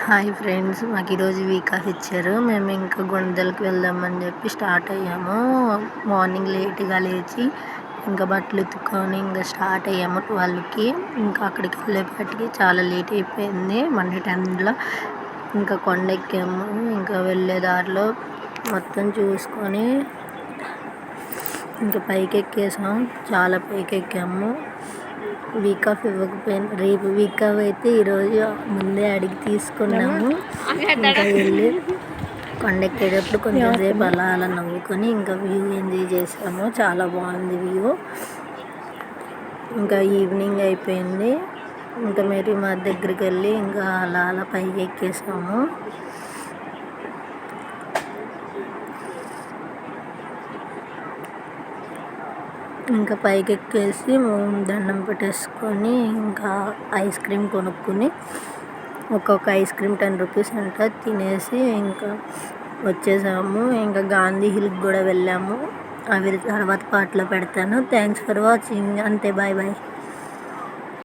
Hi friends, మాకు ఈరోజు week off ఇచ్చారు. మేము ఇంకా గుండెలకి వెళ్దామని చెప్పి స్టార్ట్ అయ్యాము. మార్నింగ్ లేట్గా లేచి ఇంకా బట్టలు ఉతుక్కొని ఇంకా స్టార్ట్ అయ్యాము 12కి. ఇంకా అక్కడికి వెళ్ళేపటికి చాలా లేట్ అయిపోయింది. మండే టైంలో ఇంకా కొండ ఎక్కాము. ఇంకా వెళ్ళే దారిలో మొత్తం చూసుకొని ఇంకా పైకి ఎక్కేసాం. చాలా పైకి ఎక్కాము. వీక్ ఆఫ్ ఇవ్వకపోయినా రేపు వీక్ ఆఫ్ అయితే ఈరోజు ముందే అడిగి తీసుకున్నాము. ఇంకా వెళ్ళి కొండెక్కేటప్పుడు కొంచెం సేపు అలా నవ్వుకొని ఇంకా వ్యూ ఎంజాయ్ చేసాము. చాలా బాగుంది వ్యూ. ఇంకా ఈవినింగ్ అయిపోయింది. ఇంకా మరి మా దగ్గరికి వెళ్ళి ఇంకా అలా పైకి ఎక్కేసాము. ఇంకా పైకి ఎక్కేసి దండం పెట్టేసుకొని ఇంకా ఐస్ క్రీమ్ కొనుక్కొని ఒక్కొక్క ఐస్ క్రీమ్ 10 రూపీస్ అంట తినేసి ఇంకా వచ్చేసాము. ఇంకా గాంధీ హిల్కి కూడా వెళ్ళాము. అవి తర్వాత పాటలో పెడతాను. Thanks for watching. అంతే, బాయ్ బాయ్.